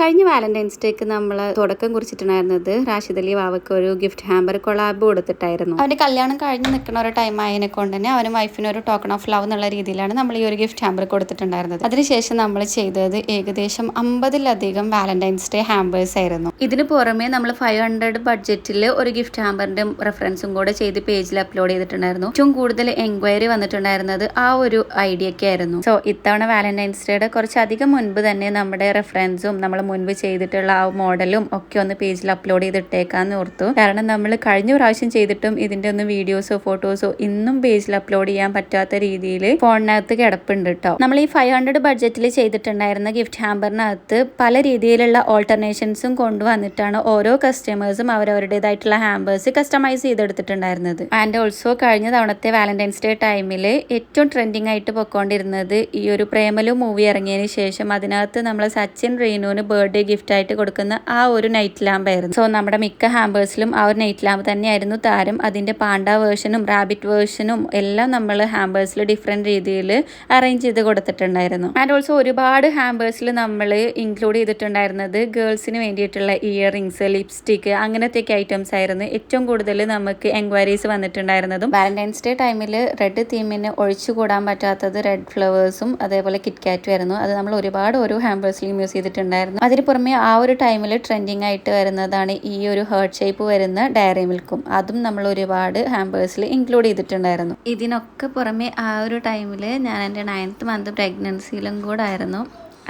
കഴിഞ്ഞ വാലന്റൈൻസ് ഡേക്ക് നമ്മൾ തുടക്കം കുറിച്ചിട്ടുണ്ടായിരുന്നത് റാഷിദ് അലി വാവക്ക് ഒരു ഗിഫ്റ്റ് ഹാമ്പർ കൊളാബ് കൊടുത്തിട്ടായിരുന്നു. അവന്റെ കല്യാണം കഴിഞ്ഞ് നിൽക്കുന്ന ഒരു ടൈം ആയതിനെ കൊണ്ട് തന്നെ അവനും വൈഫിന് ഒരു ടോക്കൺ ഓഫ് ലവ് എന്നുള്ള രീതിയിലാണ് നമ്മൾ ഈ ഒരു ഗിഫ്റ്റ് ഹാമ്പർ കൊടുത്തിട്ടുണ്ടായിരുന്നത്. അതിനുശേഷം നമ്മൾ ചെയ്തത് ഏകദേശം 50-ലധികം വാലന്റൈൻസ് ഡേ ഹാമ്പേഴ്സ് ആയിരുന്നു. ഇതിന് പുറമെ നമ്മൾ 500 ബഡ്ജറ്റിൽ ഒരു ഗിഫ്റ്റ് ഹാമ്പറിന്റെ റെഫറൻസും കൂടെ ചെയ്ത് പേജിൽ അപ്ലോഡ് ചെയ്തിട്ടുണ്ടായിരുന്നു. ഏറ്റവും കൂടുതൽ എൻക്വയറി വന്നിട്ടുണ്ടായിരുന്നത് ആ ഒരു ഐഡിയക്ക് ആയിരുന്നു. സോ ഇത്തവണ വാലന്റൈൻസ് ഡേയുടെ കുറച്ചധികം മുൻപ് തന്നെ നമ്മുടെ റെഫറൻസും നമ്മൾ മുൻപ് ചെയ്തിട്ടുള്ള ആ മോഡലും ഒക്കെ ഒന്ന് പേജിൽ അപ്ലോഡ് ചെയ്തിട്ടേക്കാന്ന് ഓർത്തു. കാരണം നമ്മൾ കഴിഞ്ഞ പ്രാവശ്യം ചെയ്തിട്ടും ഇതിന്റെ ഒന്നും വീഡിയോസോ ഫോട്ടോസോ ഇന്നും പേജിൽ അപ്ലോഡ് ചെയ്യാൻ പറ്റാത്ത രീതിയിൽ ഫോണിനകത്ത് കിടപ്പുണ്ട് കേട്ടോ. നമ്മൾ ഈ 500 ബഡ്ജറ്റിൽ ചെയ്തിട്ടുണ്ടായിരുന്ന ഗിഫ്റ്റ് ഹാമ്പറിനകത്ത് പല രീതിയിലുള്ള ഓൾട്ടർനേഷൻസും കൊണ്ടുവന്നിട്ടാണ് ഓരോ കസ്റ്റമേഴ്സും അവരവരുടേതായിട്ടുള്ള ഹാമ്പേഴ്സ് കസ്റ്റമൈസ് ചെയ്തെടുത്തിട്ടുണ്ടായിരുന്നത്. ആൻഡ് ഓൾസോ കഴിഞ്ഞ തവണത്തെ വാലന്റൈൻസ് ഡേ ടൈമിൽ ഏറ്റവും ട്രെൻഡിങ് ആയിട്ട് പൊക്കോണ്ടിരുന്നത് ഈ ഒരു പ്രേമലു മൂവി ഇറങ്ങിയതിന് ശേഷം അതിനകത്ത് നമ്മൾ സച്ചിൻ റീനുവിന് ബർത്ത്ഡേ ഗിഫ്റ്റ് ആയിട്ട് കൊടുക്കുന്ന ആ ഒരു നൈറ്റ് ലാമ്പ് ആയിരുന്നു. സോ നമ്മുടെ മിക്ക ഹാമ്പേഴ്സിലും ആ ഒരു നൈറ്റ് ലാമ്പ് തന്നെയായിരുന്നു താരം. അതിന്റെ പാണ്ട വേർഷനും റാബിറ്റ് വേർഷനും എല്ലാം നമ്മൾ ഹാമ്പേഴ്സിൽ ഡിഫറെന്റ് രീതിയിൽ അറേഞ്ച് ചെയ്ത് കൊടുത്തിട്ടുണ്ടായിരുന്നു. ആൻഡ് ഓൾസോ ഒരുപാട് ഹാമ്പേഴ്സിൽ നമ്മൾ ഇൻക്ലൂഡ് ചെയ്തിട്ടുണ്ടായിരുന്നത് ഗേൾസിന് വേണ്ടിയിട്ടുള്ള ഇയർ റിങ്സ്, ലിപ്സ്റ്റിക് അങ്ങനത്തെയൊക്കെ ഐറ്റംസ് ആയിരുന്നു ഏറ്റവും കൂടുതൽ നമുക്ക് എൻക്വയറീസ് വന്നിട്ടുണ്ടായിരുന്നതും. വാലന്റൈൻസ് ഡേ ടൈമിൽ റെഡ് തീമിന് ഒഴിച്ചുകൂടാൻ പറ്റാത്തത് റെഡ് ഫ്ലവേഴ്സും അതേപോലെ കിറ്റ്കാറ്റും ആയിരുന്നു. അത് നമ്മൾ ഒരുപാട് ഓരോ ഹാമ്പേഴ്സിലും യൂസ് ചെയ്തിട്ടുണ്ടായിരുന്നു. അതിന് പുറമെ ആ ഒരു ടൈമിൽ ട്രെൻഡിങ് ആയിട്ട് വരുന്നതാണ് ഈ ഒരു ഹേർട്ട് ഷേപ്പ് വരുന്ന ഡയറി മിൽക്കും. അതും നമ്മൾ ഒരുപാട് ഹാമ്പേഴ്സിൽ ഇൻക്ലൂഡ് ചെയ്തിട്ടുണ്ടായിരുന്നു. ഇതിനൊക്കെ പുറമെ ആ ഒരു ടൈമിൽ ഞാൻ എൻ്റെ 9th മന്ത് പ്രഗ്നൻസിയിലും കൂടെ ആയിരുന്നു.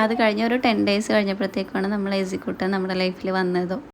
അത് കഴിഞ്ഞ ഒരു 10 days കഴിഞ്ഞപ്പോഴത്തേക്കാണ് നമ്മൾ എക്സിക്യൂട്ടീവ് നമ്മുടെ ലൈഫിൽ വന്നതും.